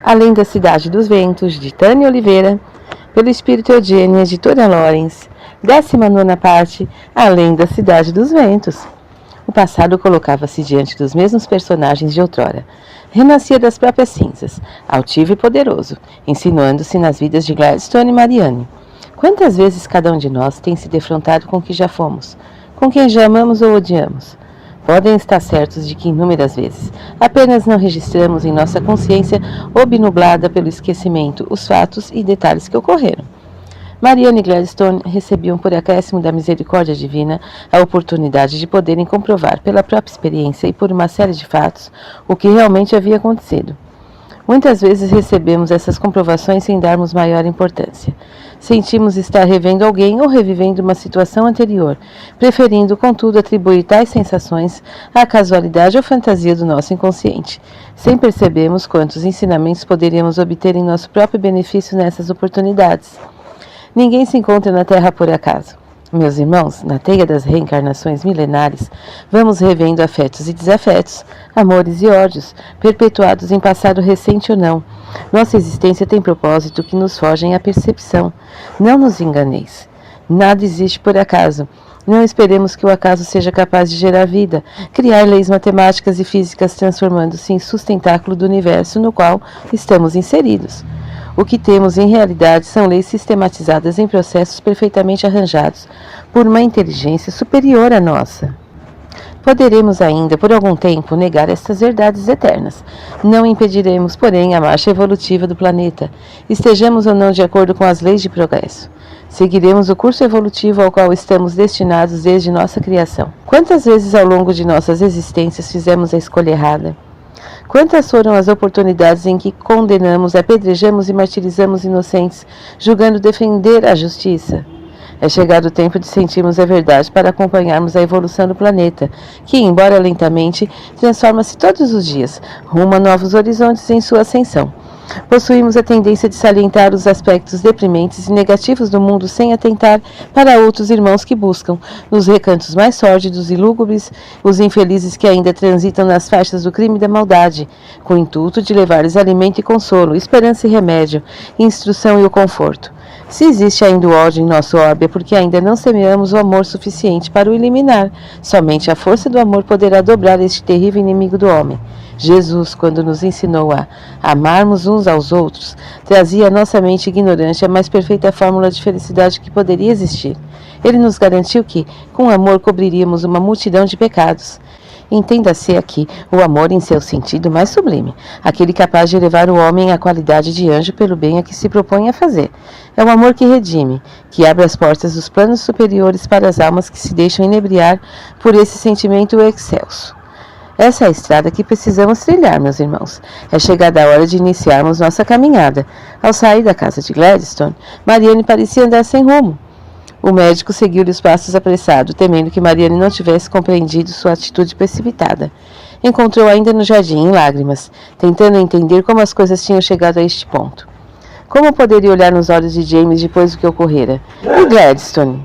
Além da Cidade dos Ventos, de Tânia Oliveira, pelo Espírito Eugênia, editora Lorenz. 19ª parte, Além da Cidade dos Ventos. O passado colocava-se diante dos mesmos personagens de outrora. Renascia das próprias cinzas, altivo e poderoso, insinuando-se nas vidas de Gladstone e Marianne. Quantas vezes cada um de nós tem se defrontado com o que já fomos, com quem já amamos ou odiamos? Podem estar certos de que inúmeras vezes apenas não registramos em nossa consciência obnublada pelo esquecimento os fatos e detalhes que ocorreram. Marianne e Gladstone recebiam por acréscimo da misericórdia divina a oportunidade de poderem comprovar pela própria experiência e por uma série de fatos o que realmente havia acontecido. Muitas vezes recebemos essas comprovações sem darmos maior importância. Sentimos estar revendo alguém ou revivendo uma situação anterior, preferindo, contudo, atribuir tais sensações à casualidade ou fantasia do nosso inconsciente, sem percebermos quantos ensinamentos poderíamos obter em nosso próprio benefício nessas oportunidades. Ninguém se encontra na Terra por acaso. Meus irmãos, na teia das reencarnações milenares, vamos revendo afetos e desafetos, amores e ódios, perpetuados em passado recente ou não. Nossa existência tem propósito que nos fogem à percepção. Não nos enganeis. Nada existe por acaso. Não esperemos que o acaso seja capaz de gerar vida, criar leis matemáticas e físicas transformando-se em sustentáculo do universo no qual estamos inseridos. O que temos em realidade são leis sistematizadas em processos perfeitamente arranjados por uma inteligência superior à nossa. Poderemos ainda, por algum tempo, negar estas verdades eternas. Não impediremos, porém, a marcha evolutiva do planeta, estejamos ou não de acordo com as leis de progresso. Seguiremos o curso evolutivo ao qual estamos destinados desde nossa criação. Quantas vezes ao longo de nossas existências fizemos a escolha errada? Quantas foram as oportunidades em que condenamos, apedrejamos e martirizamos inocentes, julgando defender a justiça? É chegado o tempo de sentirmos a verdade para acompanharmos a evolução do planeta, que, embora lentamente, transforma-se todos os dias, rumo a novos horizontes em sua ascensão. Possuímos a tendência de salientar os aspectos deprimentes e negativos do mundo sem atentar para outros irmãos que buscam, nos recantos mais sórdidos e lúgubres, os infelizes que ainda transitam nas faixas do crime e da maldade, com o intuito de levar-lhes alimento e consolo, esperança e remédio, instrução e o conforto. Se existe ainda o ódio em nosso orbe, é porque ainda não semeamos o amor suficiente para o eliminar. Somente a força do amor poderá dobrar este terrível inimigo do homem. Jesus, quando nos ensinou a amarmos uns aos outros, trazia à nossa mente ignorante a mais perfeita fórmula de felicidade que poderia existir. Ele nos garantiu que, com amor, cobriríamos uma multidão de pecados. Entenda-se aqui o amor em seu sentido mais sublime, aquele capaz de elevar o homem à qualidade de anjo pelo bem a que se propõe a fazer. É o amor que redime, que abre as portas dos planos superiores para as almas que se deixam inebriar por esse sentimento excelso. Essa é a estrada que precisamos trilhar, meus irmãos. É chegada a hora de iniciarmos nossa caminhada. Ao sair da casa de Gladstone, Marianne parecia andar sem rumo. O médico seguiu-lhe os passos apressado, temendo que Marianne não tivesse compreendido sua atitude precipitada. Encontrou ainda no jardim, em lágrimas, tentando entender como as coisas tinham chegado a este ponto. Como poderia olhar nos olhos de James depois do que ocorrera? E Gladstone?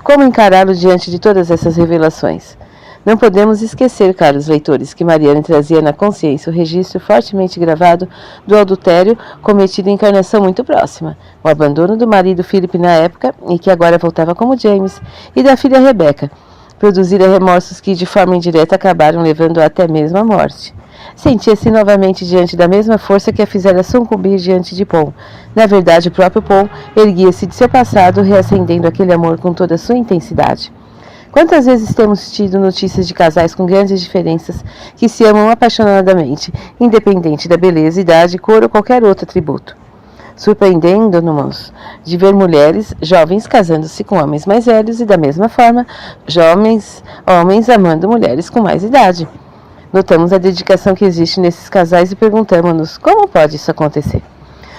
Como encará-lo diante de todas essas revelações? Não podemos esquecer, caros leitores, que Marianne trazia na consciência o registro fortemente gravado do adultério cometido em encarnação muito próxima, o abandono do marido Philip na época, e que agora voltava como James, e da filha Rebecca, produzira remorsos que de forma indireta acabaram levando-a até mesmo à morte. Sentia-se novamente diante da mesma força que a fizera sucumbir diante de Paul. Na verdade, o próprio Paul erguia-se de seu passado, reacendendo aquele amor com toda a sua intensidade. Quantas vezes temos tido notícias de casais com grandes diferenças que se amam apaixonadamente, independente da beleza, idade, cor ou qualquer outro atributo? Surpreendendo-nos de ver mulheres jovens casando-se com homens mais velhos e, da mesma forma, homens amando mulheres com mais idade. Notamos a dedicação que existe nesses casais e perguntamos-nos como pode isso acontecer.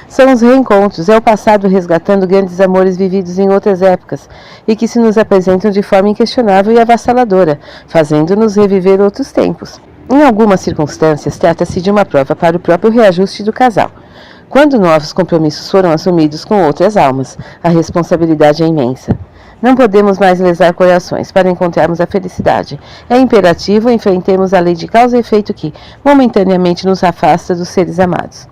São os reencontros, é o passado resgatando grandes amores vividos em outras épocas e que se nos apresentam de forma inquestionável e avassaladora, fazendo-nos reviver outros tempos. Em algumas circunstâncias, trata-se de uma prova para o próprio reajuste do casal. Quando novos compromissos foram assumidos com outras almas, a responsabilidade é imensa. Não podemos mais lesar corações para encontrarmos a felicidade. É imperativo enfrentemos a lei de causa e efeito que, momentaneamente, nos afasta dos seres amados.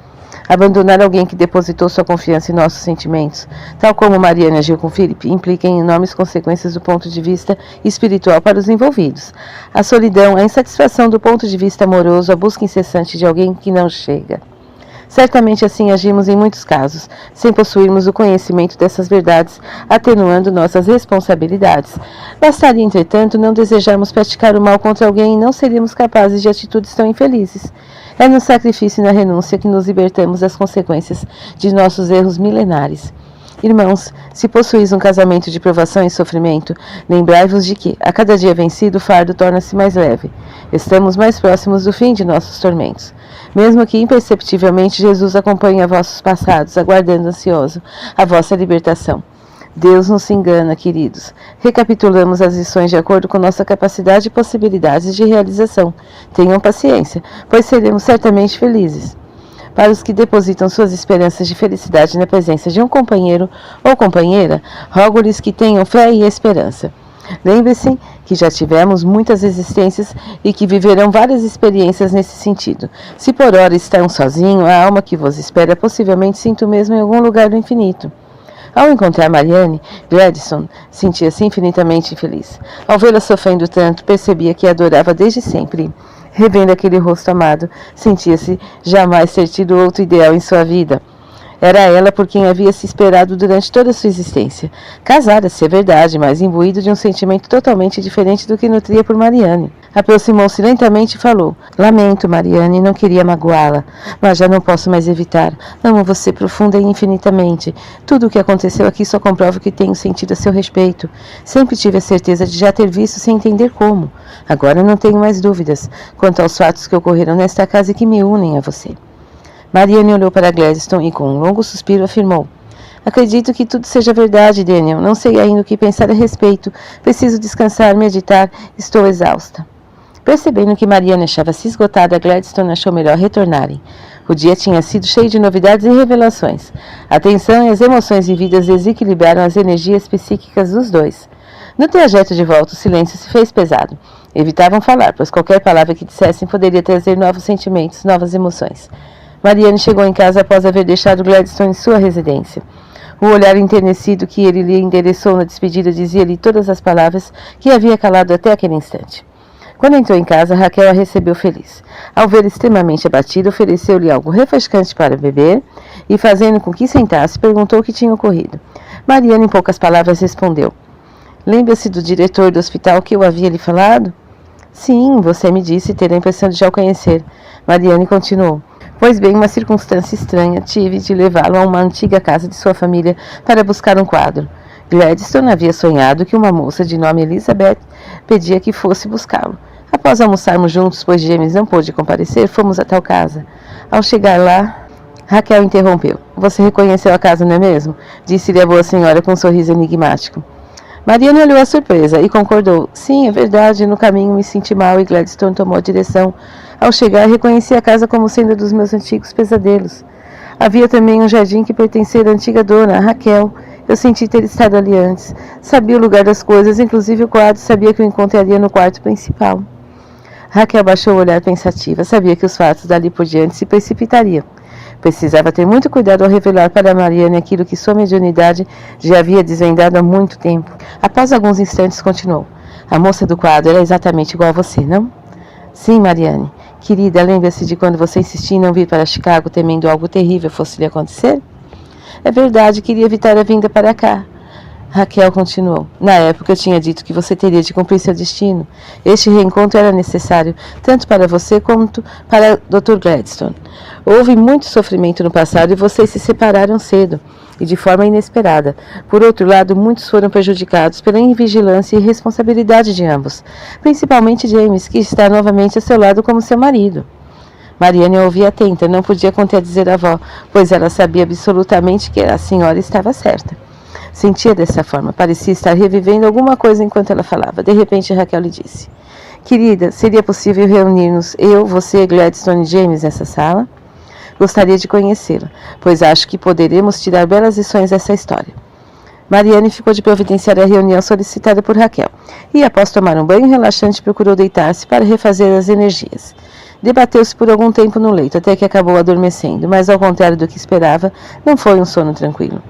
Abandonar alguém que depositou sua confiança em nossos sentimentos, tal como Mariane agiu com Felipe, implica em enormes consequências do ponto de vista espiritual para os envolvidos. A solidão, a insatisfação do ponto de vista amoroso, a busca incessante de alguém que não chega. Certamente assim agimos em muitos casos, sem possuirmos o conhecimento dessas verdades, atenuando nossas responsabilidades. Bastaria, entretanto, não desejarmos praticar o mal contra alguém e não seríamos capazes de atitudes tão infelizes. É no sacrifício e na renúncia que nos libertamos das consequências de nossos erros milenares. Irmãos, se possuís um casamento de provação e sofrimento, lembrai-vos de que, a cada dia vencido, o fardo torna-se mais leve. Estamos mais próximos do fim de nossos tormentos. Mesmo que imperceptivelmente, Jesus acompanha vossos passados, aguardando ansioso a vossa libertação. Deus não se engana, queridos. Recapitulamos as lições de acordo com nossa capacidade e possibilidades de realização. Tenham paciência, pois seremos certamente felizes. Para os que depositam suas esperanças de felicidade na presença de um companheiro ou companheira, rogo-lhes que tenham fé e esperança. Lembre-se que já tivemos muitas existências e que viverão várias experiências nesse sentido. Se por ora estão sozinhos, a alma que vos espera possivelmente sinta o mesmo em algum lugar do infinito. Ao encontrar Mariane, Gladstone sentia-se infinitamente infeliz. Ao vê-la sofrendo tanto, percebia que a adorava desde sempre. Revendo aquele rosto amado, sentia-se jamais ter tido outro ideal em sua vida. Era ela por quem havia se esperado durante toda a sua existência. Casara-se, é verdade, mas imbuído de um sentimento totalmente diferente do que nutria por Mariane. Aproximou-se lentamente e falou: Lamento, Mariane, não queria magoá-la, mas já não posso mais evitar. Amo você profunda e infinitamente. Tudo o que aconteceu aqui só comprova o que tenho sentido a seu respeito. Sempre tive a certeza de já ter visto sem entender como. Agora não tenho mais dúvidas quanto aos fatos que ocorreram nesta casa e que me unem a você. Mariane olhou para Gladstone e, com um longo suspiro, afirmou: Acredito que tudo seja verdade, Daniel. Não sei ainda o que pensar a respeito. Preciso descansar, meditar. Estou exausta. Percebendo que Mariane achava-se esgotada, Gladstone achou melhor retornarem. O dia tinha sido cheio de novidades e revelações. A tensão e as emoções vividas desequilibraram as energias psíquicas dos dois. No trajeto de volta, o silêncio se fez pesado. Evitavam falar, pois qualquer palavra que dissessem poderia trazer novos sentimentos, novas emoções. Mariane chegou em casa após haver deixado Gladstone em sua residência. O olhar enternecido que ele lhe endereçou na despedida dizia-lhe todas as palavras que havia calado até aquele instante. Quando entrou em casa, Raquel a recebeu feliz. Ao vê-la extremamente abatida, ofereceu-lhe algo refrescante para beber e, fazendo com que sentasse, perguntou o que tinha ocorrido. Mariane, em poucas palavras, respondeu: Lembra-se do diretor do hospital que eu havia lhe falado? Sim, você me disse ter a impressão de já o conhecer. Mariane continuou: Pois bem, uma circunstância estranha, tive de levá-lo a uma antiga casa de sua família para buscar um quadro. Gladstone havia sonhado que uma moça de nome Elizabeth pedia que fosse buscá-lo. Após almoçarmos juntos, pois James não pôde comparecer, fomos a tal casa. Ao chegar lá, Raquel interrompeu. Você reconheceu a casa, não é mesmo? Disse-lhe a boa senhora com um sorriso enigmático. Mariane olhou a surpresa e concordou. Sim, é verdade, no caminho me senti mal e Gladstone tomou a direção. Ao chegar, reconheci a casa como sendo dos meus antigos pesadelos. Havia também um jardim que pertencia à antiga dona, a Raquel. Eu senti ter estado ali antes. Sabia o lugar das coisas, inclusive o quadro, sabia que o encontraria no quarto principal. Raquel baixou o olhar pensativa. Sabia que os fatos dali por diante se precipitariam. Precisava ter muito cuidado ao revelar para Mariane aquilo que sua mediunidade já havia desvendado há muito tempo. Após alguns instantes, continuou. A moça do quadro era exatamente igual a você, não? Sim, Mariane. Querida, lembra-se de quando você insistia em não vir para Chicago, temendo algo terrível fosse lhe acontecer? É verdade, queria evitar a vinda para cá. Raquel continuou. Na época eu tinha dito que você teria de cumprir seu destino. Este reencontro era necessário, tanto para você quanto para Dr. Gladstone. Houve muito sofrimento no passado e vocês se separaram cedo, e de forma inesperada. Por outro lado, muitos foram prejudicados pela invigilância e irresponsabilidade de ambos, principalmente James, que está novamente a seu lado como seu marido. Mariane ouvia atenta, não podia contradizer a avó, pois ela sabia absolutamente que a senhora estava certa. Sentia dessa forma, parecia estar revivendo alguma coisa enquanto ela falava. De repente, Raquel lhe disse: Querida, seria possível reunir-nos, eu, você, Gladstone e James, nessa sala? Gostaria de conhecê-la, pois acho que poderemos tirar belas lições dessa história. Mariane ficou de providenciar a reunião solicitada por Raquel, e após tomar um banho relaxante procurou deitar-se para refazer as energias. Debateu-se por algum tempo no leito, até que acabou adormecendo, mas ao contrário do que esperava, não foi um sono tranquilo.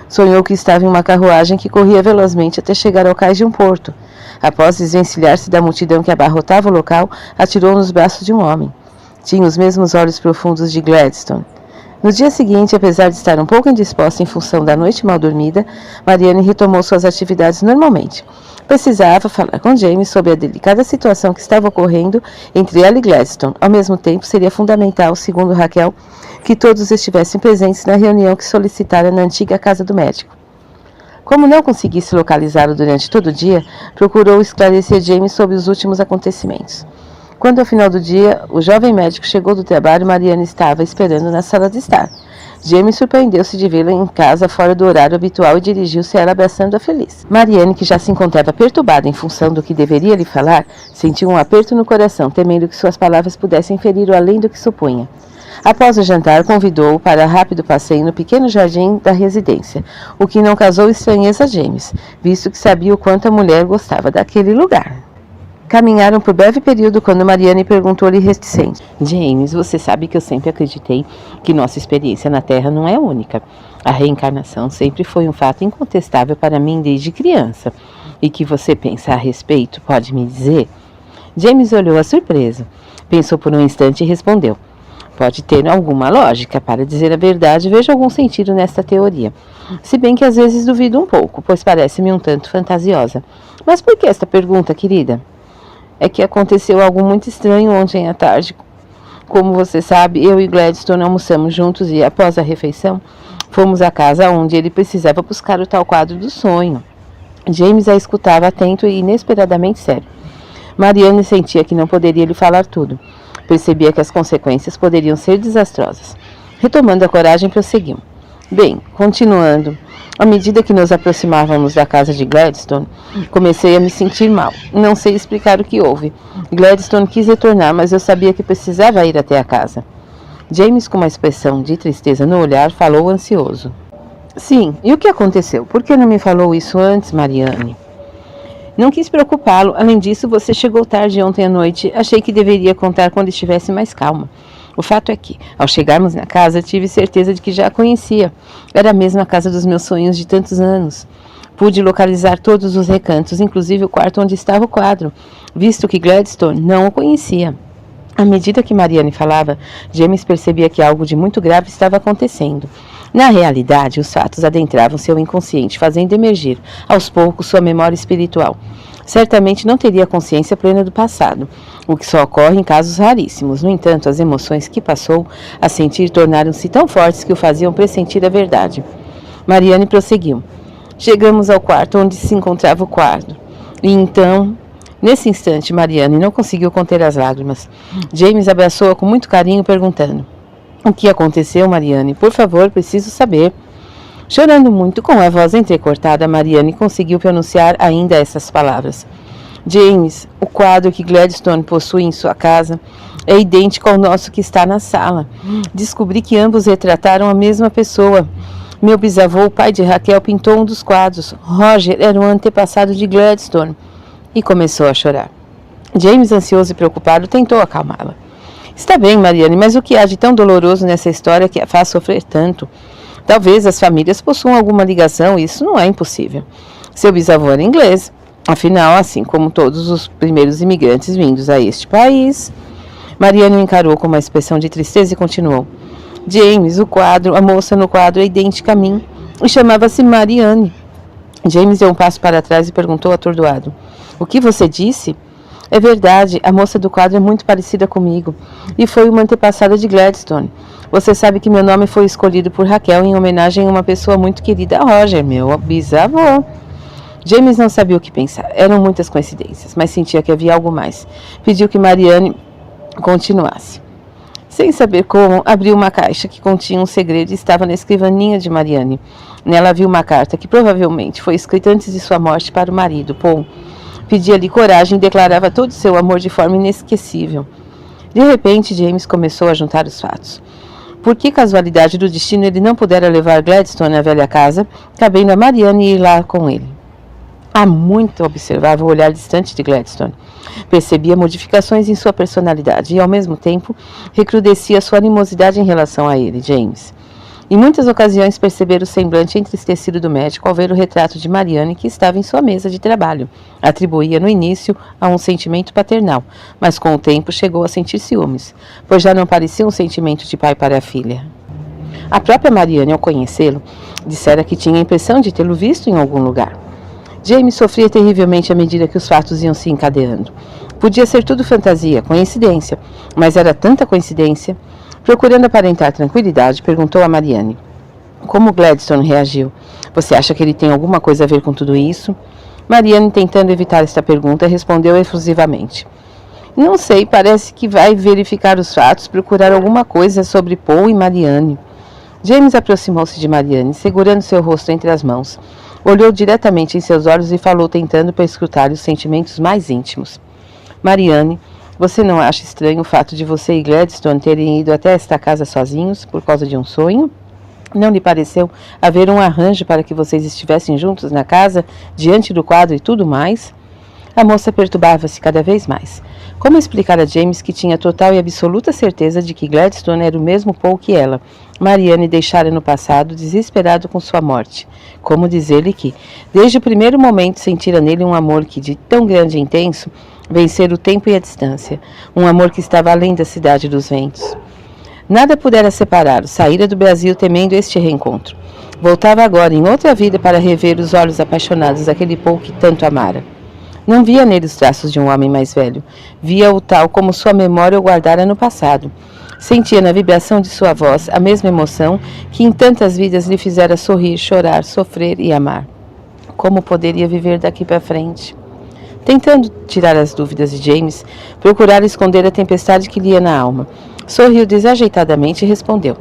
Sonhou que estava em uma carruagem que corria velozmente até chegar ao cais de um porto. Após desvencilhar-se da multidão que abarrotava o local, atirou nos braços de um homem. Tinha os mesmos olhos profundos de Gladstone. No dia seguinte, apesar de estar um pouco indisposta em função da noite mal dormida, Marianne retomou suas atividades normalmente. Precisava falar com James sobre a delicada situação que estava ocorrendo entre ela e Gladstone. Ao mesmo tempo, seria fundamental, segundo Raquel, que todos estivessem presentes na reunião que solicitara na antiga casa do médico. Como não conseguisse localizá-lo durante todo o dia, procurou esclarecer James sobre os últimos acontecimentos. Quando, ao final do dia, o jovem médico chegou do trabalho, Marianne estava esperando na sala de estar. James surpreendeu-se de vê-la em casa fora do horário habitual e dirigiu-se a ela abraçando-a feliz. Marianne, que já se encontrava perturbada em função do que deveria lhe falar, sentiu um aperto no coração, temendo que suas palavras pudessem ferir-o além do que supunha. Após o jantar, convidou-o para rápido passeio no pequeno jardim da residência, o que não causou estranheza a James, visto que sabia o quanto a mulher gostava daquele lugar. Caminharam por breve período quando Marianne perguntou-lhe reticente: James, você sabe que eu sempre acreditei que nossa experiência na Terra não é única. A reencarnação sempre foi um fato incontestável para mim desde criança. E que você pensa a respeito, pode me dizer? James olhou surpreso. Pensou por um instante e respondeu: pode ter alguma lógica. Para dizer a verdade, vejo algum sentido nesta teoria. Se bem que às vezes duvido um pouco, pois parece-me um tanto fantasiosa. Mas por que esta pergunta, querida? É que aconteceu algo muito estranho ontem à tarde. Como você sabe, eu e Gladstone almoçamos juntos e, após a refeição, fomos à casa onde ele precisava buscar o tal quadro do sonho. James a escutava atento e inesperadamente sério. Marianne sentia que não poderia lhe falar tudo. Percebia que as consequências poderiam ser desastrosas. Retomando a coragem, prosseguiu. Bem, continuando, à medida que nos aproximávamos da casa de Gladstone, comecei a me sentir mal. Não sei explicar o que houve. Gladstone quis retornar, mas eu sabia que precisava ir até a casa. James, com uma expressão de tristeza no olhar, falou ansioso. Sim, e o que aconteceu? Por que não me falou isso antes, Marianne? Não quis preocupá-lo. Além disso, você chegou tarde ontem à noite. Achei que deveria contar quando estivesse mais calma. O fato é que, ao chegarmos na casa, tive certeza de que já a conhecia. Era a mesma casa dos meus sonhos de tantos anos. Pude localizar todos os recantos, inclusive o quarto onde estava o quadro, visto que Gladstone não o conhecia. À medida que Marianne falava, James percebia que algo de muito grave estava acontecendo. Na realidade, os fatos adentravam seu inconsciente, fazendo emergir, aos poucos, sua memória espiritual. Certamente não teria consciência plena do passado, o que só ocorre em casos raríssimos. No entanto, as emoções que passou a sentir tornaram-se tão fortes que o faziam pressentir a verdade. Marianne prosseguiu. Chegamos ao quarto onde se encontrava o quadro. E então, nesse instante, Marianne não conseguiu conter as lágrimas. James abraçou-a com muito carinho, perguntando: o que aconteceu, Marianne? Por favor, preciso saber. Chorando muito, com a voz entrecortada, Marianne conseguiu pronunciar ainda essas palavras. James, o quadro que Gladstone possui em sua casa é idêntico ao nosso que está na sala. Descobri que ambos retrataram a mesma pessoa. Meu bisavô, o pai de Raquel, pintou um dos quadros. Roger era um antepassado de Gladstone. E começou a chorar. James, ansioso e preocupado, tentou acalmá-la. Está bem, Marianne, mas o que há de tão doloroso nessa história que a faz sofrer tanto? Talvez as famílias possuam alguma ligação, isso não é impossível. Seu bisavô era inglês, afinal, assim como todos os primeiros imigrantes vindos a este país. Marianne o encarou com uma expressão de tristeza e continuou. James, a moça no quadro é idêntica a mim, e chamava-se Marianne. James deu um passo para trás e perguntou atordoado. O que você disse? É verdade, a moça do quadro é muito parecida comigo, e foi uma antepassada de Gladstone. Você sabe que meu nome foi escolhido por Raquel em homenagem a uma pessoa muito querida a Roger, meu bisavô. James não sabia o que pensar. Eram muitas coincidências, mas sentia que havia algo mais. Pediu que Marianne continuasse. Sem saber como, abriu uma caixa que continha um segredo e estava na escrivaninha de Marianne. Nela havia uma carta que provavelmente foi escrita antes de sua morte para o marido, Paul. Pedia-lhe coragem e declarava todo o seu amor de forma inesquecível. De repente, James começou a juntar os fatos. Por que casualidade do destino ele não pudera levar Gladstone à velha casa, cabendo a Marianne ir lá com ele? Há muito observava o olhar distante de Gladstone. Percebia modificações em sua personalidade e, ao mesmo tempo, recrudescia sua animosidade em relação a ele, James. Em muitas ocasiões percebera o semblante entristecido do médico ao ver o retrato de Marianne que estava em sua mesa de trabalho. Atribuía no início a um sentimento paternal, mas com o tempo chegou a sentir ciúmes, pois já não parecia um sentimento de pai para a filha. A própria Marianne, ao conhecê-lo, dissera que tinha a impressão de tê-lo visto em algum lugar. James sofria terrivelmente à medida que os fatos iam se encadeando. Podia ser tudo fantasia, coincidência, mas era tanta coincidência. Procurando aparentar tranquilidade, perguntou a Marianne. Como Gladstone reagiu? Você acha que ele tem alguma coisa a ver com tudo isso? Marianne, tentando evitar esta pergunta, respondeu efusivamente. Não sei, parece que vai verificar os fatos, procurar alguma coisa sobre Paul e Marianne. James aproximou-se de Marianne, segurando seu rosto entre as mãos. Olhou diretamente em seus olhos e falou, tentando perscrutar os sentimentos mais íntimos. Marianne, você não acha estranho o fato de você e Gladstone terem ido até esta casa sozinhos por causa de um sonho? Não lhe pareceu haver um arranjo para que vocês estivessem juntos na casa, diante do quadro e tudo mais? A moça perturbava-se cada vez mais. Como explicar a James que tinha total e absoluta certeza de que Gladstone era o mesmo Paul que ela? Marianne deixara no passado, desesperado com sua morte. Como dizer-lhe que, desde o primeiro momento, sentira nele um amor que, de tão grande e intenso, vencera o tempo e a distância. Um amor que estava além da cidade dos ventos. Nada pudera separá-los. Saíra do Brasil temendo este reencontro. Voltava agora, em outra vida, para rever os olhos apaixonados daquele Paul que tanto amara. Não via nele os traços de um homem mais velho. Via-o tal como sua memória o guardara no passado. Sentia na vibração de sua voz a mesma emoção que em tantas vidas lhe fizera sorrir, chorar, sofrer e amar. Como poderia viver daqui para frente? Tentando tirar as dúvidas de James, procurara esconder a tempestade que lhe ia na alma. Sorriu desajeitadamente e respondeu.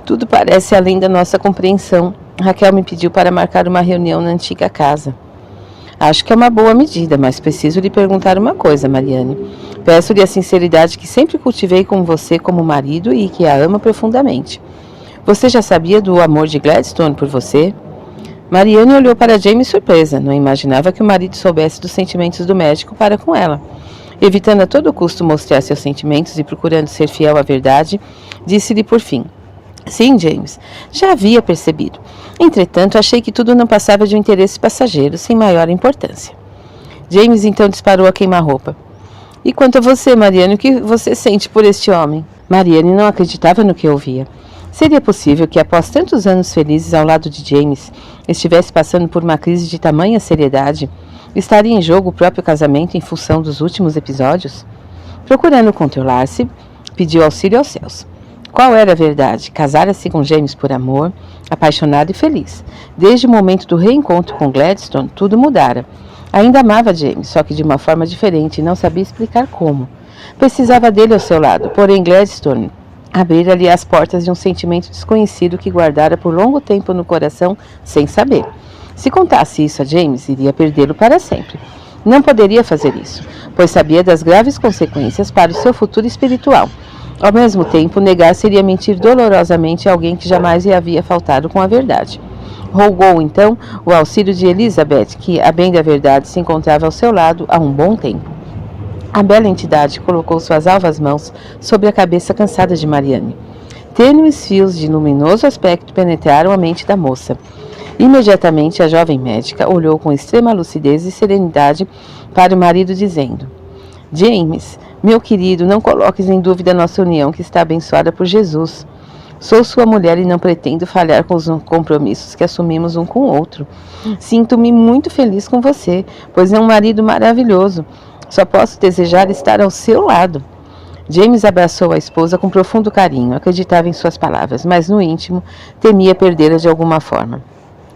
Tudo parece além da nossa compreensão. Raquel me pediu para marcar uma reunião na antiga casa. Acho que é uma boa medida, mas preciso lhe perguntar uma coisa, Marianne. Peço-lhe a sinceridade que sempre cultivei com você como marido e que a ama profundamente. Você já sabia do amor de Gladstone por você? Marianne olhou para James surpresa. Não imaginava que o marido soubesse dos sentimentos do médico para com ela. Evitando a todo custo mostrar seus sentimentos e procurando ser fiel à verdade, disse-lhe por fim. Sim, James, já havia percebido. Entretanto, achei que tudo não passava de um interesse passageiro, sem maior importância. James então disparou a queima-roupa. E quanto a você, Marianne, o que você sente por este homem? Marianne não acreditava no que ouvia. Seria possível que, após tantos anos felizes ao lado de James, estivesse passando por uma crise de tamanha seriedade? Estaria em jogo o próprio casamento em função dos últimos episódios? Procurando controlar-se, pediu auxílio aos céus. Qual era a verdade? Casara-se com James por amor, apaixonado e feliz. Desde o momento do reencontro com Gladstone, tudo mudara. Ainda amava James, só que de uma forma diferente e não sabia explicar como. Precisava dele ao seu lado, porém Gladstone abrira-lhe as portas de um sentimento desconhecido que guardara por longo tempo no coração, sem saber. Se contasse isso a James, iria perdê-lo para sempre. Não poderia fazer isso, pois sabia das graves consequências para o seu futuro espiritual. Ao mesmo tempo, negar seria mentir dolorosamente a alguém que jamais lhe havia faltado com a verdade. Rogou, então, o auxílio de Elizabeth, que, a bem da verdade, se encontrava ao seu lado há um bom tempo. A bela entidade colocou suas alvas mãos sobre a cabeça cansada de Marianne. Tênues fios de luminoso aspecto penetraram a mente da moça. Imediatamente, a jovem médica olhou com extrema lucidez e serenidade para o marido, dizendo: James, meu querido, não coloques em dúvida nossa união, que está abençoada por Jesus. Sou sua mulher e não pretendo falhar com os compromissos que assumimos um com o outro. Sinto-me muito feliz com você, pois é um marido maravilhoso. Só posso desejar estar ao seu lado. James abraçou a esposa com profundo carinho, acreditava em suas palavras, mas no íntimo temia perdê-la de alguma forma.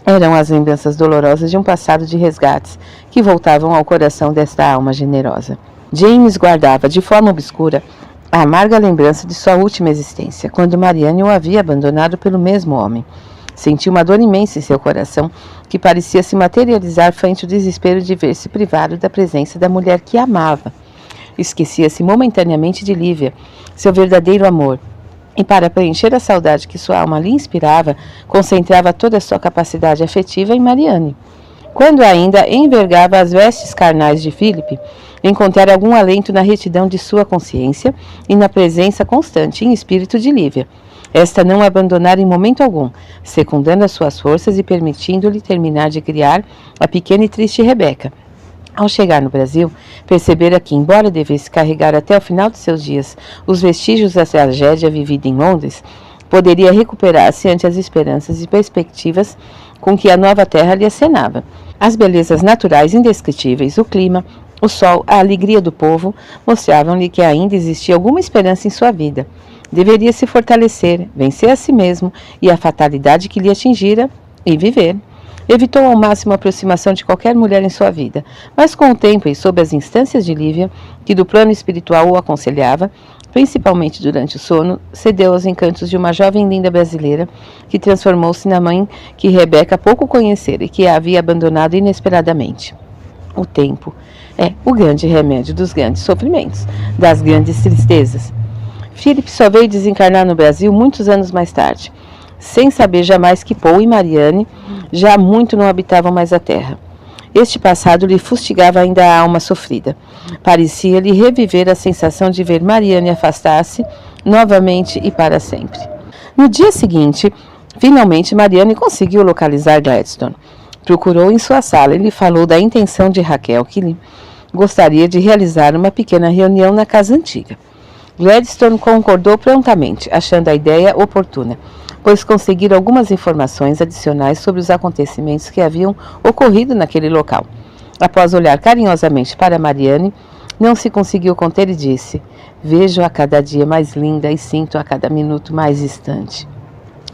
Eram as lembranças dolorosas de um passado de resgates que voltavam ao coração desta alma generosa. James guardava, de forma obscura, a amarga lembrança de sua última existência, quando Marianne o havia abandonado pelo mesmo homem. Sentiu uma dor imensa em seu coração, que parecia se materializar frente ao desespero de ver-se privado da presença da mulher que amava. Esquecia-se momentaneamente de Lívia, seu verdadeiro amor, e para preencher a saudade que sua alma lhe inspirava, concentrava toda a sua capacidade afetiva em Marianne. quando ainda envergava as vestes carnais de Filipe, encontrara algum alento na retidão de sua consciência e na presença constante em espírito de Lívia. Esta não abandonara em momento algum, secundando as suas forças e permitindo-lhe terminar de criar a pequena e triste Rebeca. Ao chegar no Brasil, percebera que, embora devesse carregar até o final de seus dias os vestígios da tragédia vivida em Londres, poderia recuperar-se ante as esperanças e perspectivas com que a nova terra lhe acenava. As belezas naturais indescritíveis, o clima, o sol, a alegria do povo, mostravam-lhe que ainda existia alguma esperança em sua vida. Deveria se fortalecer, vencer a si mesmo e a fatalidade que lhe atingira e viver. Evitou ao máximo a aproximação de qualquer mulher em sua vida, mas com o tempo e sob as instâncias de Lívia, que do plano espiritual o aconselhava, principalmente durante o sono, cedeu aos encantos de uma jovem linda brasileira que transformou-se na mãe que Rebeca pouco conhecera e que a havia abandonado inesperadamente. O tempo é o grande remédio dos grandes sofrimentos, das grandes tristezas. Filipe só veio desencarnar no Brasil muitos anos mais tarde, sem saber jamais que Paul e Mariane já há muito não habitavam mais a terra. Este passado lhe fustigava ainda a alma sofrida. Parecia-lhe reviver a sensação de ver Mariane afastar-se novamente e para sempre. No dia seguinte, finalmente Mariane conseguiu localizar Gladstone. Procurou em sua sala e lhe falou da intenção de Raquel, que gostaria de realizar uma pequena reunião na casa antiga. Gladstone concordou prontamente, achando a ideia oportuna, pois conseguiram algumas informações adicionais sobre os acontecimentos que haviam ocorrido naquele local. Após olhar carinhosamente para Mariane, não se conseguiu conter e disse: "Vejo a cada dia mais linda e sinto a cada minuto mais distante."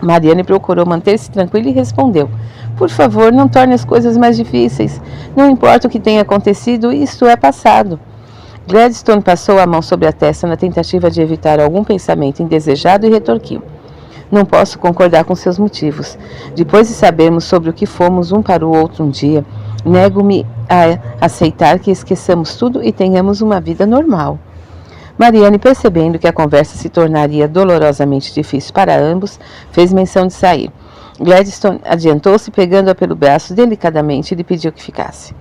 Mariane procurou manter-se tranquila e respondeu: "Por favor, não torne as coisas mais difíceis. Não importa o que tenha acontecido, isto é passado." Gladstone passou a mão sobre a testa na tentativa de evitar algum pensamento indesejado e retorquiu: "Não posso concordar com seus motivos. Depois de sabermos sobre o que fomos um para o outro um dia, nego-me a aceitar que esqueçamos tudo e tenhamos uma vida normal." Mariane, percebendo que a conversa se tornaria dolorosamente difícil para ambos, fez menção de sair. Gladstone adiantou-se, pegando-a pelo braço delicadamente, e lhe pediu que ficasse.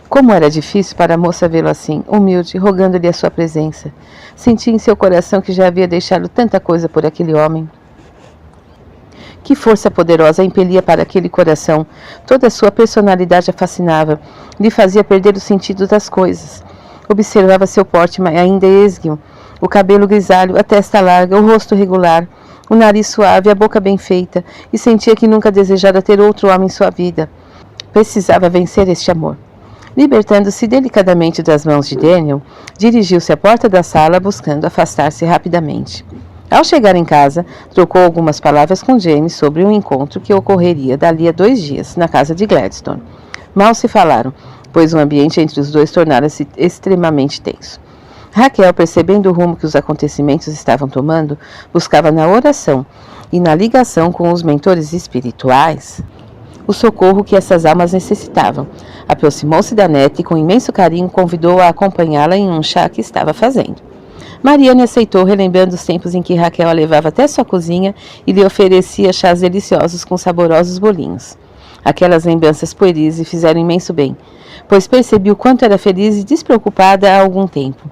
Como era difícil para a moça vê-lo assim, humilde, rogando-lhe a sua presença. Sentia em seu coração que já havia deixado tanta coisa por aquele homem. Que força poderosa a impelia para aquele coração. Toda a sua personalidade a fascinava, lhe fazia perder o sentido das coisas. Observava seu porte ainda esguio, o cabelo grisalho, a testa larga, o rosto regular, o nariz suave, a boca bem feita, e sentia que nunca desejara ter outro homem em sua vida. Precisava vencer este amor. Libertando-se delicadamente das mãos de Daniel, dirigiu-se à porta da sala, buscando afastar-se rapidamente. Ao chegar em casa, trocou algumas palavras com James sobre um encontro que ocorreria dali a 2 dias, na casa de Gladstone. Mal se falaram, pois o ambiente entre os dois tornara-se extremamente tenso. Raquel, percebendo o rumo que os acontecimentos estavam tomando, buscava na oração e na ligação com os mentores espirituais o socorro que essas almas necessitavam. Aproximou-se da neta e, com imenso carinho, convidou-a a acompanhá-la em um chá que estava fazendo. Mariane aceitou, relembrando os tempos em que Raquel a levava até sua cozinha e lhe oferecia chás deliciosos com saborosos bolinhos. Aquelas lembranças pueris lhe fizeram imenso bem, pois percebi o quanto era feliz e despreocupada há algum tempo.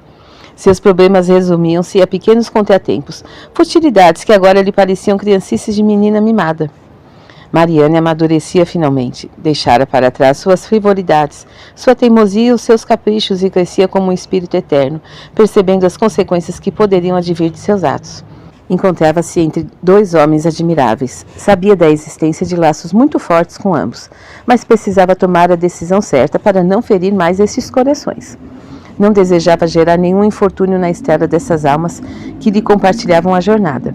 Seus problemas resumiam-se a pequenos contratempos, futilidades que agora lhe pareciam criancices de menina mimada. Mariane amadurecia finalmente, deixara para trás suas frivolidades, sua teimosia e os seus caprichos e crescia como um espírito eterno, percebendo as consequências que poderiam advir de seus atos. Encontrava-se entre 2 homens admiráveis, sabia da existência de laços muito fortes com ambos, mas precisava tomar a decisão certa para não ferir mais esses corações. Não desejava gerar nenhum infortúnio na estrada dessas almas que lhe compartilhavam a jornada.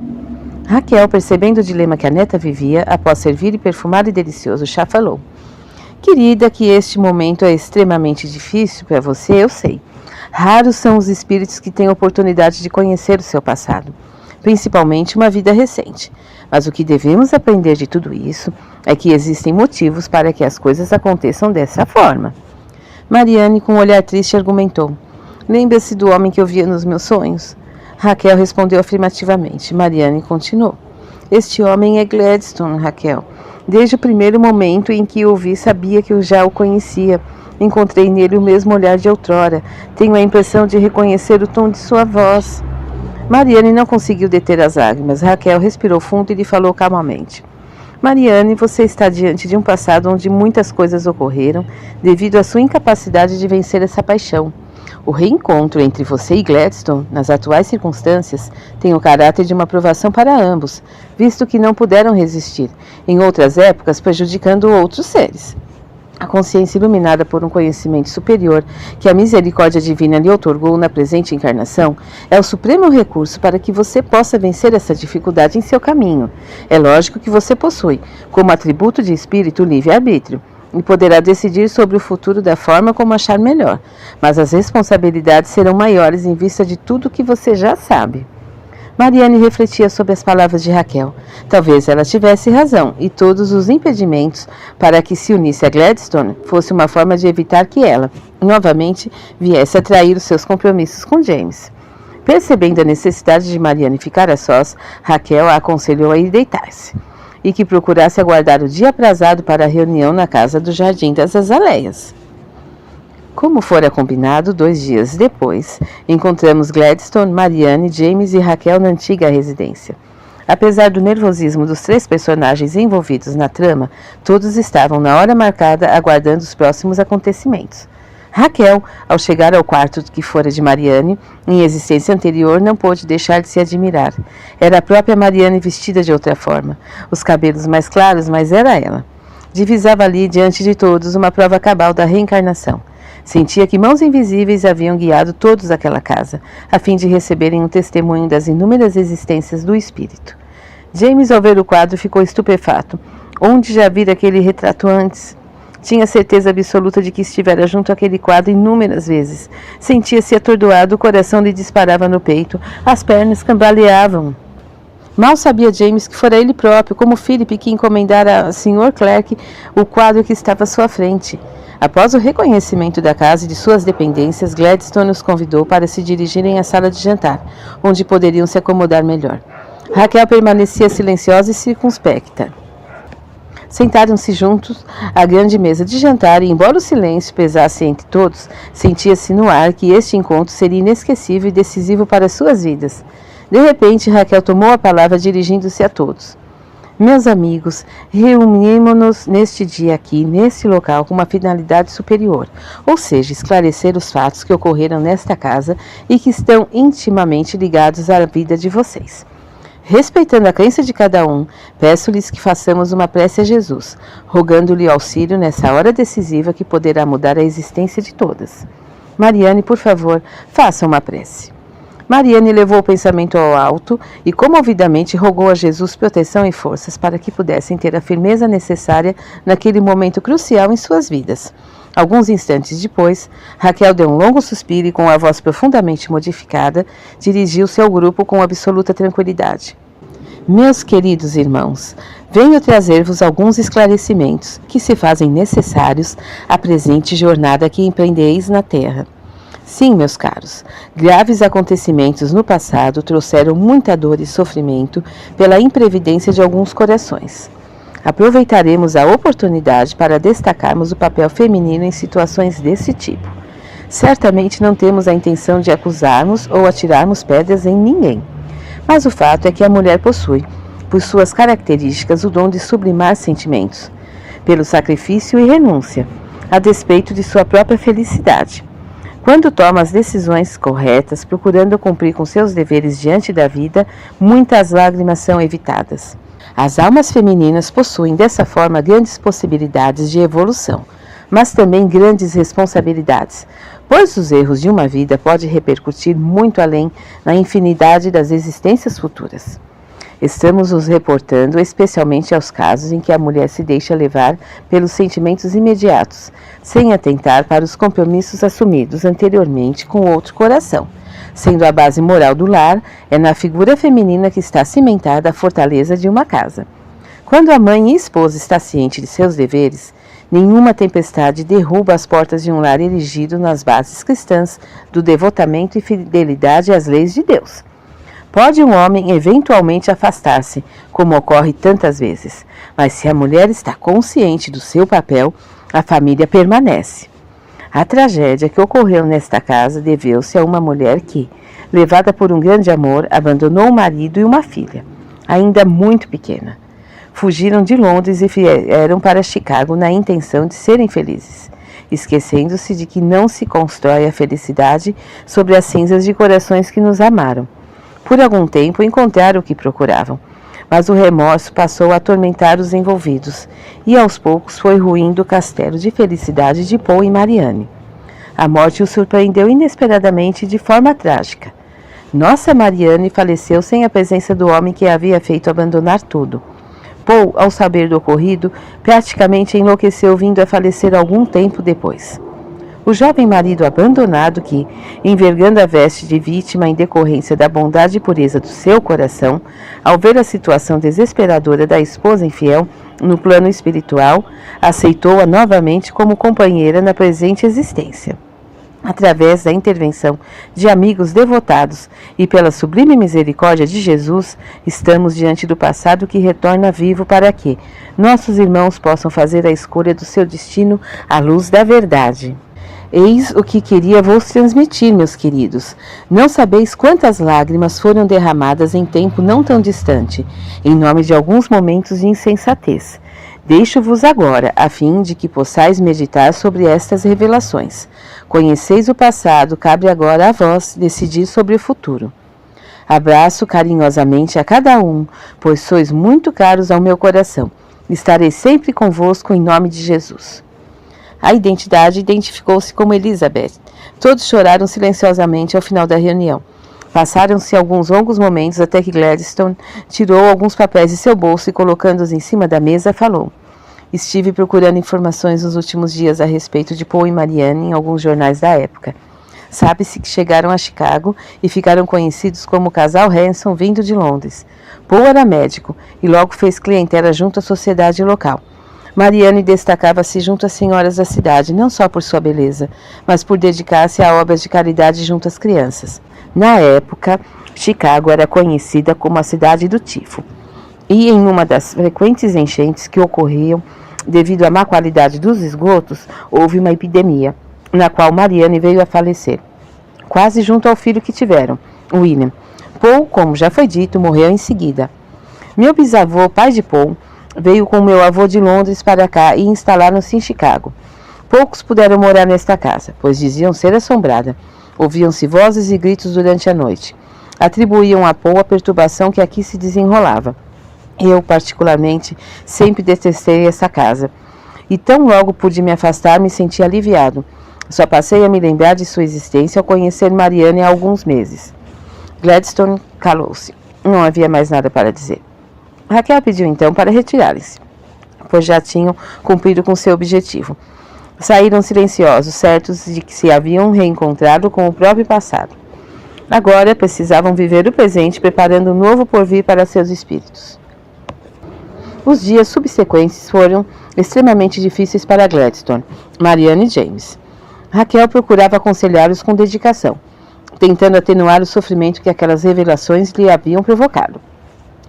Raquel, percebendo o dilema que a neta vivia, após servir e perfumar e delicioso chá, falou: "Querida, que este momento é extremamente difícil para você, eu sei. Raros são os espíritos que têm oportunidade de conhecer o seu passado, principalmente uma vida recente. Mas o que devemos aprender de tudo isso é que existem motivos para que as coisas aconteçam dessa forma." Mariane, com um olhar triste, argumentou: "Lembra-se do homem que eu via nos meus sonhos?" Raquel respondeu afirmativamente. Mariane continuou: "Este homem é Gladstone, Raquel. Desde o primeiro momento em que o vi, sabia que eu já o conhecia. Encontrei nele o mesmo olhar de outrora. Tenho a impressão de reconhecer o tom de sua voz. Mariane não conseguiu deter as lágrimas. Raquel respirou fundo e lhe falou calmamente. Mariane, você está diante de um passado onde muitas coisas ocorreram devido à sua incapacidade de vencer essa paixão. O reencontro entre você e Gladstone, nas atuais circunstâncias, tem o caráter de uma provação para ambos, visto que não puderam resistir, em outras épocas prejudicando outros seres. A consciência iluminada por um conhecimento superior que a misericórdia divina lhe outorgou na presente encarnação é o supremo recurso para que você possa vencer essa dificuldade em seu caminho. É lógico que você possui, como atributo de espírito, o livre-arbítrio, e poderá decidir sobre o futuro da forma como achar melhor, mas as responsabilidades serão maiores em vista de tudo que você já sabe. Mariane refletia sobre as palavras de Raquel. Talvez ela tivesse razão, e todos os impedimentos para que se unisse a Gladstone fosse uma forma de evitar que ela, novamente, viesse a trair os seus compromissos com James. Percebendo a necessidade de Mariane ficar a sós, Raquel a aconselhou a ir deitar-se, e que procurasse aguardar o dia aprazado para a reunião na casa do Jardim das Azaleias. Como fora combinado, 2 dias depois, encontramos Gladstone, Mariane, James e Raquel na antiga residência. Apesar do nervosismo dos 3 personagens envolvidos na trama, todos estavam na hora marcada aguardando os próximos acontecimentos. Raquel, ao chegar ao quarto que fora de Mariane, em existência anterior, não pôde deixar de se admirar. Era a própria Mariane vestida de outra forma. Os cabelos mais claros, mas era ela. Divisava ali, diante de todos, uma prova cabal da reencarnação. Sentia que mãos invisíveis haviam guiado todos àquela casa, a fim de receberem um testemunho das inúmeras existências do espírito. James, ao ver o quadro, ficou estupefato. Onde já vira aquele retrato antes? Tinha certeza absoluta de que estivera junto àquele quadro inúmeras vezes. Sentia-se atordoado, o coração lhe disparava no peito, as pernas cambaleavam. Mal sabia James que fora ele próprio, como Philip, que encomendara a Sr. Clark o quadro que estava à sua frente. Após o reconhecimento da casa e de suas dependências, Gladstone os convidou para se dirigirem à sala de jantar, onde poderiam se acomodar melhor. Raquel permanecia silenciosa e circunspecta. Sentaram-se juntos à grande mesa de jantar e, embora o silêncio pesasse entre todos, sentia-se no ar que este encontro seria inesquecível e decisivo para suas vidas. De repente, Raquel tomou a palavra dirigindo-se a todos. Meus amigos, reunimos-nos neste dia aqui, neste local, com uma finalidade superior, ou seja, esclarecer os fatos que ocorreram nesta casa e que estão intimamente ligados à vida de vocês. Respeitando a crença de cada um, peço-lhes que façamos uma prece a Jesus, rogando-lhe auxílio nessa hora decisiva que poderá mudar a existência de todas. Mariane, por favor, faça uma prece. Mariane levou o pensamento ao alto e comovidamente rogou a Jesus proteção e forças para que pudessem ter a firmeza necessária naquele momento crucial em suas vidas. Alguns instantes depois, Raquel deu um longo suspiro e, com a voz profundamente modificada, dirigiu-se ao grupo com absoluta tranquilidade. Meus queridos irmãos, venho trazer-vos alguns esclarecimentos que se fazem necessários à presente jornada que empreendeis na Terra. Sim, meus caros, graves acontecimentos no passado trouxeram muita dor e sofrimento pela imprevidência de alguns corações. Aproveitaremos a oportunidade para destacarmos o papel feminino em situações desse tipo. Certamente não temos a intenção de acusarmos ou atirarmos pedras em ninguém, mas o fato é que a mulher possui, por suas características, o dom de sublimar sentimentos, pelo sacrifício e renúncia, a despeito de sua própria felicidade. Quando toma as decisões corretas, procurando cumprir com seus deveres diante da vida, muitas lágrimas são evitadas. As almas femininas possuem dessa forma grandes possibilidades de evolução, mas também grandes responsabilidades, pois os erros de uma vida podem repercutir muito além na infinidade das existências futuras. Estamos nos reportando especialmente aos casos em que a mulher se deixa levar pelos sentimentos imediatos, sem atentar para os compromissos assumidos anteriormente com outro coração. Sendo a base moral do lar, é na figura feminina que está cimentada a fortaleza de uma casa. Quando a mãe e esposa está ciente de seus deveres, nenhuma tempestade derruba as portas de um lar erigido nas bases cristãs do devotamento e fidelidade às leis de Deus. Pode um homem eventualmente afastar-se, como ocorre tantas vezes, mas se a mulher está consciente do seu papel, a família permanece. A tragédia que ocorreu nesta casa deveu-se a uma mulher que, levada por um grande amor, abandonou o marido e uma filha, ainda muito pequena. Fugiram de Londres e vieram para Chicago na intenção de serem felizes, esquecendo-se de que não se constrói a felicidade sobre as cinzas de corações que nos amaram. Por algum tempo encontraram o que procuravam, mas o remorso passou a atormentar os envolvidos, e aos poucos foi ruindo o castelo de felicidade de Paul e Marianne. A morte os surpreendeu inesperadamente de forma trágica. Nossa Marianne faleceu sem a presença do homem que a havia feito abandonar tudo. Paul, ao saber do ocorrido, praticamente enlouqueceu, vindo a falecer algum tempo depois. O jovem marido abandonado que, envergando a veste de vítima em decorrência da bondade e pureza do seu coração, ao ver a situação desesperadora da esposa infiel no plano espiritual, aceitou-a novamente como companheira na presente existência. Através da intervenção de amigos devotados e pela sublime misericórdia de Jesus, estamos diante do passado que retorna vivo para que nossos irmãos possam fazer a escolha do seu destino à luz da verdade. Eis o que queria vos transmitir, meus queridos. Não sabeis quantas lágrimas foram derramadas em tempo não tão distante, em nome de alguns momentos de insensatez. Deixo-vos agora, a fim de que possais meditar sobre estas revelações. Conheceis o passado, cabe agora a vós decidir sobre o futuro. Abraço carinhosamente a cada um, pois sois muito caros ao meu coração. Estarei sempre convosco em nome de Jesus. A identidade identificou-se como Elizabeth. Todos choraram silenciosamente ao final da reunião. Passaram-se alguns longos momentos até que Gladstone tirou alguns papéis de seu bolso e, colocando-os em cima da mesa, falou: Estive procurando informações nos últimos dias a respeito de Paul e Marianne em alguns jornais da época. Sabe-se que chegaram a Chicago e ficaram conhecidos como o casal Hanson vindo de Londres. Paul era médico e logo fez clientela junto à sociedade local. Marianne destacava-se junto às senhoras da cidade, não só por sua beleza, mas por dedicar-se a obras de caridade junto às crianças. Na época, Chicago era conhecida como a cidade do tifo, e em uma das frequentes enchentes que ocorriam devido à má qualidade dos esgotos, houve uma epidemia, na qual Marianne veio a falecer, quase junto ao filho que tiveram, William. Paul, como já foi dito, morreu em seguida. Meu bisavô, pai de Paul, veio com meu avô de Londres para cá e instalaram-se em Chicago. Poucos puderam morar nesta casa, pois diziam ser assombrada. Ouviam-se vozes e gritos durante a noite. Atribuíam a Paul a perturbação que aqui se desenrolava. Eu, particularmente, sempre detestei essa casa. E tão logo pude me afastar, me senti aliviado. Só passei a me lembrar de sua existência ao conhecer Marianne há alguns meses. Gladstone calou-se. Não havia mais nada para dizer. Raquel pediu então para retirarem-se, pois já tinham cumprido com seu objetivo. Saíram silenciosos, certos de que se haviam reencontrado com o próprio passado. Agora precisavam viver o presente, preparando um novo porvir para seus espíritos. Os dias subsequentes foram extremamente difíceis para Gladstone, Marianne e James. Raquel procurava aconselhá-los com dedicação, tentando atenuar o sofrimento que aquelas revelações lhe haviam provocado.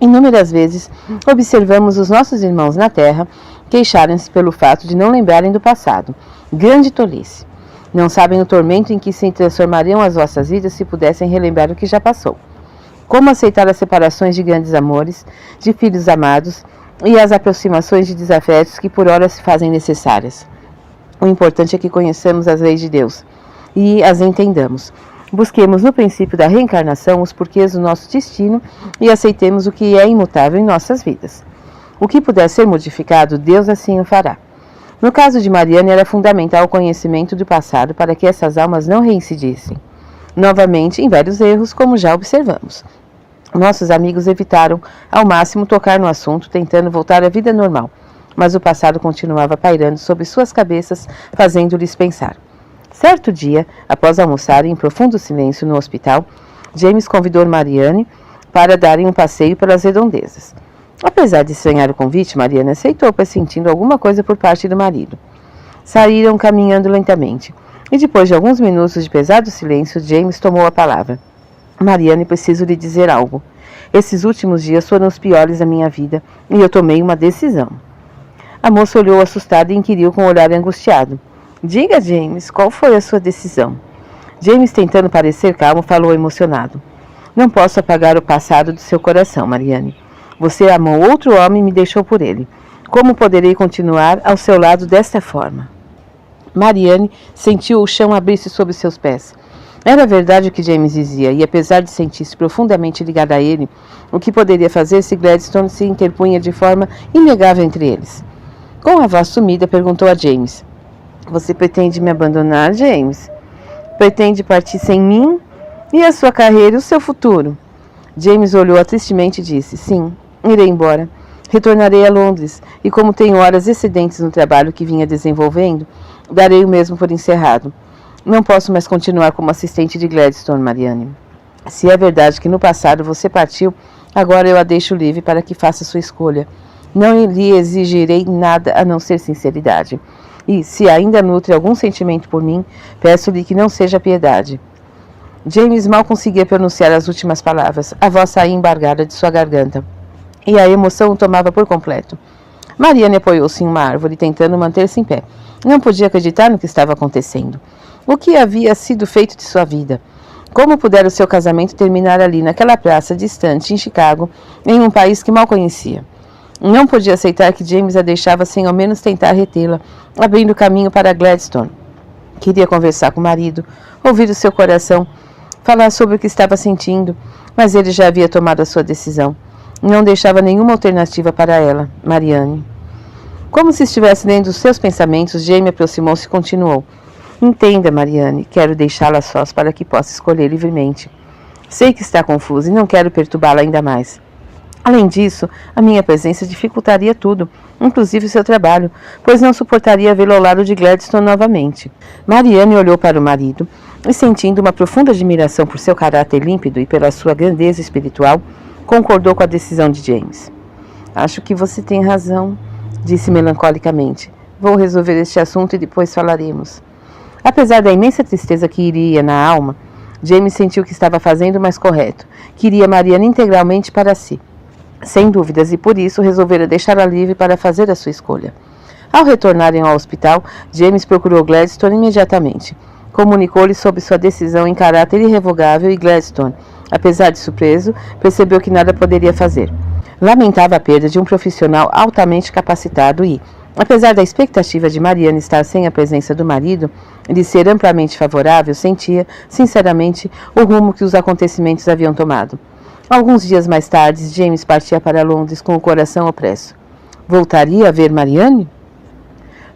Inúmeras vezes observamos os nossos irmãos na terra queixarem-se pelo fato de não lembrarem do passado. Grande tolice. Não sabem o tormento em que se transformariam as vossas vidas se pudessem relembrar o que já passou. Como aceitar as separações de grandes amores, de filhos amados e as aproximações de desafetos que por hora se fazem necessárias. O importante é que conheçamos as leis de Deus e as entendamos. Busquemos no princípio da reencarnação os porquês do nosso destino e aceitemos o que é imutável em nossas vidas. O que puder ser modificado, Deus assim o fará. No caso de Marianne, era fundamental o conhecimento do passado para que essas almas não reincidissem novamente em velhos erros, como já observamos. Nossos amigos evitaram ao máximo tocar no assunto, tentando voltar à vida normal, mas o passado continuava pairando sobre suas cabeças, fazendo-lhes pensar. Certo dia, após almoçarem em profundo silêncio no hospital, James convidou Marianne para darem um passeio pelas redondezas. Apesar de estranhar o convite, Marianne aceitou, pressentindo alguma coisa por parte do marido. Saíram caminhando lentamente, e depois de alguns minutos de pesado silêncio, James tomou a palavra. Mariane, preciso lhe dizer algo. Esses últimos dias foram os piores da minha vida e eu tomei uma decisão. A moça olhou assustada e inquiriu com um olhar angustiado. Diga, James, qual foi a sua decisão? James, tentando parecer calmo, falou emocionado. Não posso apagar o passado do seu coração, Mariane. Você amou outro homem e me deixou por ele. Como poderei continuar ao seu lado desta forma? Mariane sentiu o chão abrir-se sob seus pés. Era verdade o que James dizia, e apesar de sentir-se profundamente ligada a ele, o que poderia fazer se Gladstone se interpunha de forma inegável entre eles? Com a voz sumida, perguntou a James. Você pretende me abandonar, James? Pretende partir sem mim? E a sua carreira e o seu futuro? James olhou tristemente e disse, sim, irei embora. Retornarei a Londres, e como tenho horas excedentes no trabalho que vinha desenvolvendo, darei o mesmo por encerrado. Não posso mais continuar como assistente de Gladstone, Mariane. Se é verdade que no passado você partiu, agora eu a deixo livre para que faça sua escolha. Não lhe exigirei nada a não ser sinceridade. E, se ainda nutre algum sentimento por mim, peço-lhe que não seja piedade. James mal conseguia pronunciar as últimas palavras. A voz saía embargada de sua garganta, e a emoção o tomava por completo. Mariane apoiou-se em uma árvore, tentando manter-se em pé. Não podia acreditar no que estava acontecendo. O que havia sido feito de sua vida? Como pudera o seu casamento terminar ali, naquela praça distante, em Chicago, em um país que mal conhecia? Não podia aceitar que James a deixava sem ao menos tentar retê-la, abrindo caminho para Gladstone. Queria conversar com o marido, ouvir o seu coração, falar sobre o que estava sentindo, mas ele já havia tomado a sua decisão. Não deixava nenhuma alternativa para ela, Mariane. Como se estivesse lendo os seus pensamentos, James aproximou-se e continuou. Entenda, Mariane, quero deixá-la sós para que possa escolher livremente. Sei que está confusa e não quero perturbá-la ainda mais. Além disso, a minha presença dificultaria tudo, inclusive o seu trabalho, pois não suportaria vê-lo ao lado de Gladstone novamente. Mariane olhou para o marido e, sentindo uma profunda admiração por seu caráter límpido e pela sua grandeza espiritual, concordou com a decisão de James. Acho que você tem razão, disse melancolicamente. Vou resolver este assunto e depois falaremos. Apesar da imensa tristeza que iria na alma, James sentiu que estava fazendo o mais correto. Queria Mariane integralmente para si, sem dúvidas, e por isso resolvera deixá-la livre para fazer a sua escolha. Ao retornarem ao hospital, James procurou Gladstone imediatamente. Comunicou-lhe sobre sua decisão em caráter irrevogável e Gladstone, apesar de surpreso, percebeu que nada poderia fazer. Lamentava a perda de um profissional altamente capacitado e, apesar da expectativa de Mariane estar sem a presença do marido e de ser amplamente favorável, sentia, sinceramente, o rumo que os acontecimentos haviam tomado. Alguns dias mais tarde, James partia para Londres com o coração opresso. Voltaria a ver Mariane?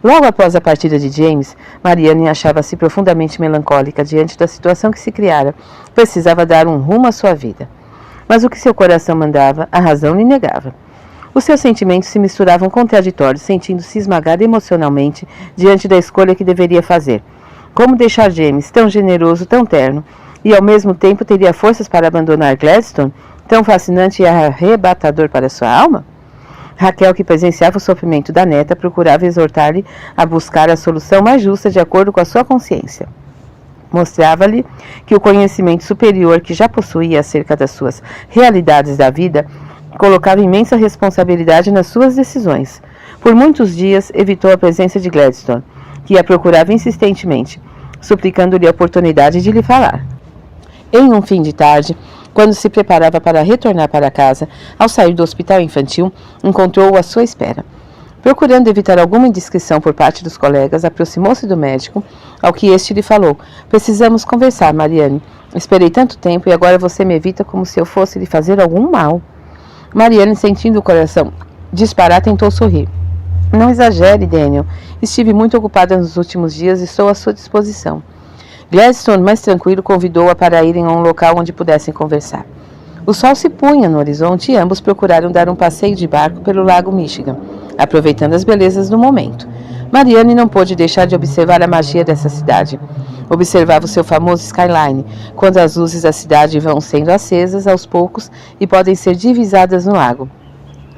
Logo após a partida de James, Mariane achava-se profundamente melancólica diante da situação que se criara. Precisava dar um rumo à sua vida. Mas o que seu coração mandava, a razão lhe negava. Os seus sentimentos se misturavam contraditórios, sentindo-se esmagada emocionalmente diante da escolha que deveria fazer. Como deixar James, tão generoso, tão terno, e ao mesmo tempo teria forças para abandonar Gladstone, tão fascinante e arrebatador para sua alma? Raquel, que presenciava o sofrimento da neta, procurava exortar-lhe a buscar a solução mais justa de acordo com a sua consciência. Mostrava-lhe que o conhecimento superior que já possuía acerca das suas realidades da vida colocava imensa responsabilidade nas suas decisões. Por muitos dias evitou a presença de Gladstone, que a procurava insistentemente, suplicando-lhe a oportunidade de lhe falar. Em um fim de tarde, quando se preparava para retornar para casa, ao sair do hospital infantil, encontrou-o à sua espera. Procurando evitar alguma indiscrição por parte dos colegas, aproximou-se do médico, ao que este lhe falou. Precisamos conversar, Mariane. Esperei tanto tempo e agora você me evita como se eu fosse lhe fazer algum mal. Mariane, sentindo o coração disparar, tentou sorrir. Não exagere, Daniel. Estive muito ocupada nos últimos dias e estou à sua disposição. Gladstone, mais tranquilo, convidou-a para irem a um local onde pudessem conversar. O sol se punha no horizonte e ambos procuraram dar um passeio de barco pelo lago Michigan, aproveitando as belezas do momento. Mariane não pôde deixar de observar a magia dessa cidade. Observava o seu famoso skyline, quando as luzes da cidade vão sendo acesas aos poucos e podem ser divisadas no lago.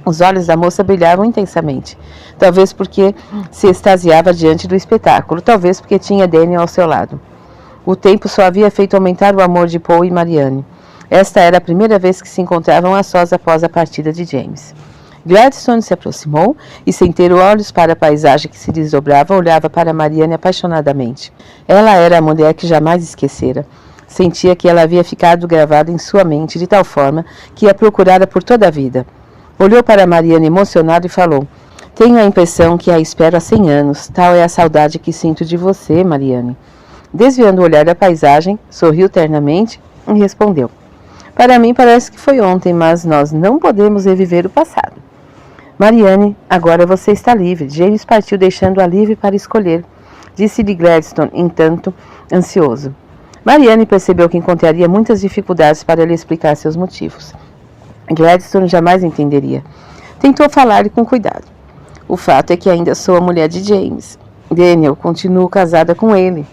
Os olhos da moça brilhavam intensamente, talvez porque se extasiava diante do espetáculo, talvez porque tinha Daniel ao seu lado. O tempo só havia feito aumentar o amor de Paul e Mariane. Esta era a primeira vez que se encontravam a sós após a partida de James. Gladstone se aproximou e, sem ter olhos para a paisagem que se desdobrava, olhava para Marianne apaixonadamente. Ela era a mulher que jamais esquecera. Sentia que ela havia ficado gravada em sua mente de tal forma que a procurara por toda a vida. Olhou para Marianne emocionado e falou: "Tenho a impressão que a espero há 100 anos. Tal é a saudade que sinto de você, Marianne." Desviando o olhar da paisagem, sorriu ternamente e respondeu: "Para mim parece que foi ontem, mas nós não podemos reviver o passado." "Marianne, agora você está livre." James partiu deixando-a livre para escolher, disse-lhe Gladstone, entanto, ansioso. Marianne percebeu que encontraria muitas dificuldades para lhe explicar seus motivos. Gladstone jamais entenderia. Tentou falar-lhe com cuidado. "O fato é que ainda sou a mulher de James. Daniel, continuo casada com ele."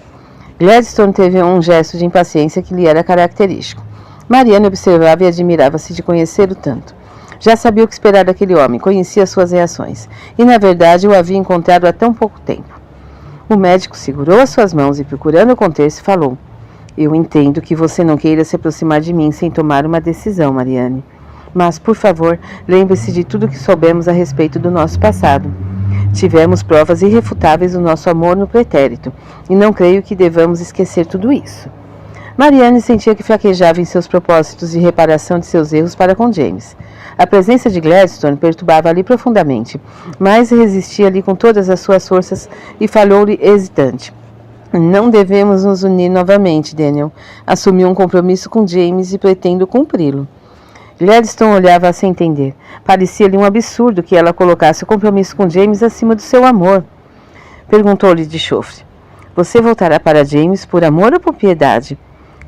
Gladstone teve um gesto de impaciência que lhe era característico. Marianne observava e admirava-se de conhecê-lo tanto. Já sabia o que esperar daquele homem, conhecia suas reações, e na verdade o havia encontrado há tão pouco tempo. O médico segurou as suas mãos e, procurando conter-se, falou: "Eu entendo que você não queira se aproximar de mim sem tomar uma decisão, Marianne. Mas, por favor, lembre-se de tudo que soubemos a respeito do nosso passado. Tivemos provas irrefutáveis do nosso amor no pretérito, e não creio que devamos esquecer tudo isso." Marianne sentia que fraquejava em seus propósitos de reparação de seus erros para com James. A presença de Gladstone perturbava-lhe profundamente, mas resistia-lhe com todas as suas forças e falou-lhe hesitante: "Não devemos nos unir novamente, Daniel. Assumi um compromisso com James e pretendo cumpri-lo." Gladstone olhava sem entender. Parecia-lhe um absurdo que ela colocasse o compromisso com James acima do seu amor. Perguntou-lhe de chofre: "Você voltará para James por amor ou por piedade?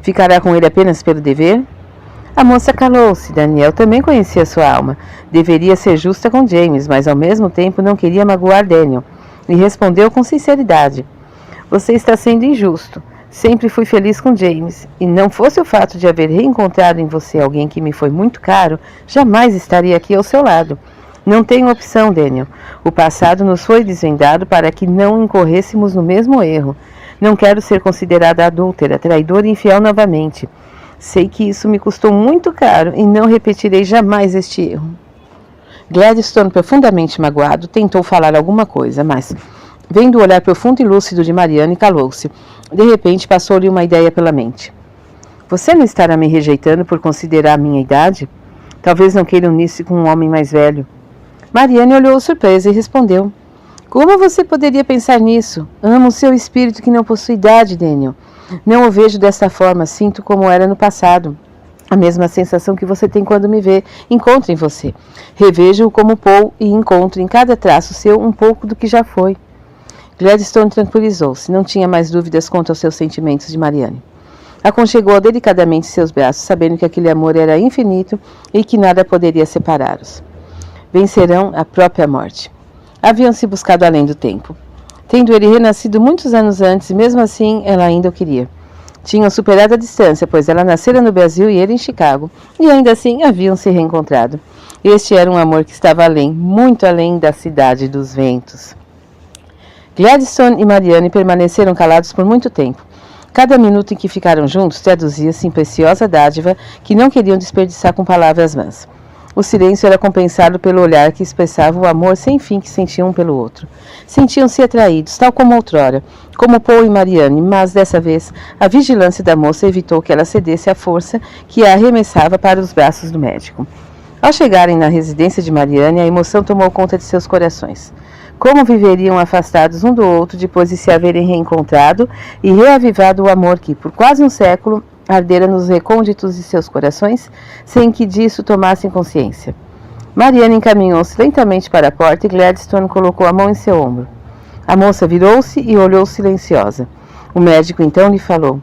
Ficará com ele apenas pelo dever?" A moça calou-se. Daniel também conhecia sua alma. Deveria ser justa com James, mas ao mesmo tempo não queria magoar Daniel. E respondeu com sinceridade: "Você está sendo injusto. Sempre fui feliz com James, e não fosse o fato de haver reencontrado em você alguém que me foi muito caro, jamais estaria aqui ao seu lado. Não tenho opção, Daniel. O passado nos foi desvendado para que não incorrêssemos no mesmo erro. Não quero ser considerada adúltera, traidora e infiel novamente. Sei que isso me custou muito caro e não repetirei jamais este erro." Gladstone, profundamente magoado, tentou falar alguma coisa, mas, vendo o olhar profundo e lúcido de Marianne, calou-se. De repente, passou-lhe uma ideia pela mente. "Você não estará me rejeitando por considerar a minha idade? Talvez não queira unir-se com um homem mais velho." Marianne olhou surpresa e respondeu: "Como você poderia pensar nisso? Amo o seu espírito que não possui idade, Daniel. Não o vejo dessa forma, sinto como era no passado. A mesma sensação que você tem quando me vê, encontro em você. Revejo-o como Paul e encontro em cada traço seu um pouco do que já foi." Gladstone tranquilizou-se, não tinha mais dúvidas quanto aos seus sentimentos de Marianne. Aconchegou delicadamente seus braços, sabendo que aquele amor era infinito e que nada poderia separá-los. Vencerão a própria morte. Haviam se buscado além do tempo. Tendo ele renascido muitos anos antes, e mesmo assim ela ainda o queria. Tinham superado a distância, pois ela nascera no Brasil e ele em Chicago, e ainda assim haviam se reencontrado. Este era um amor que estava além, muito além da cidade dos ventos. Gladstone e Marianne permaneceram calados por muito tempo. Cada minuto em que ficaram juntos traduzia-se em preciosa dádiva que não queriam desperdiçar com palavras vãs. O silêncio era compensado pelo olhar que expressava o amor sem fim que sentiam um pelo outro. Sentiam-se atraídos, tal como outrora, como Paul e Marianne, mas dessa vez a vigilância da moça evitou que ela cedesse à força que a arremessava para os braços do médico. Ao chegarem na residência de Marianne, a emoção tomou conta de seus corações. Como viveriam afastados um do outro depois de se haverem reencontrado e reavivado o amor que, por quase um século, ardera nos recônditos de seus corações, sem que disso tomassem consciência. Marianne encaminhou-se lentamente para a porta e Gladstone colocou a mão em seu ombro. A moça virou-se e olhou silenciosa. O médico então lhe falou: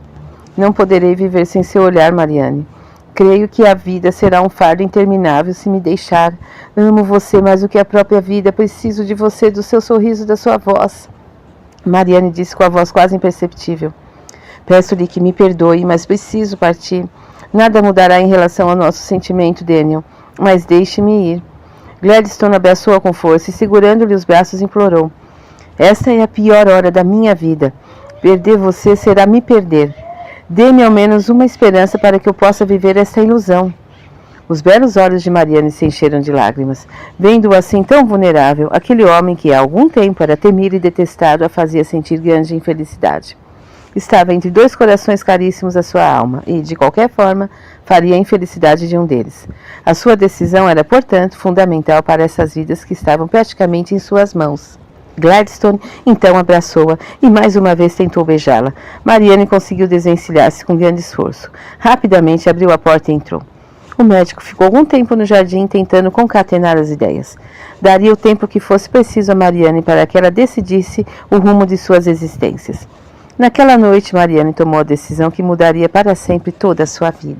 "Não poderei viver sem seu olhar, Marianne. Creio que a vida será um fardo interminável se me deixar. Amo você mais do que a própria vida. Preciso de você, do seu sorriso, da sua voz." Marianne disse com a voz quase imperceptível: "Peço-lhe que me perdoe, mas preciso partir. Nada mudará em relação ao nosso sentimento, Daniel, mas deixe-me ir." Gladstone abraçou-a com força e, segurando-lhe os braços, implorou: "Esta é a pior hora da minha vida. Perder você será me perder. Dê-me ao menos uma esperança para que eu possa viver esta ilusão. Os belos olhos de Mariane se encheram de lágrimas. Vendo-o assim tão vulnerável, aquele homem que há algum tempo era temido e detestado a fazia sentir grande infelicidade. Estava entre dois corações caríssimos à sua alma e, de qualquer forma, faria a infelicidade de um deles. A sua decisão era, portanto, fundamental para essas vidas que estavam praticamente em suas mãos. Gladstone então abraçou-a e mais uma vez tentou beijá-la. Mariane conseguiu desvencilhar-se com grande esforço. Rapidamente abriu a porta e entrou. O médico ficou algum tempo no jardim tentando concatenar as ideias. Daria o tempo que fosse preciso a Mariane para que ela decidisse o rumo de suas existências. Naquela noite, Mariane tomou a decisão que mudaria para sempre toda a sua vida.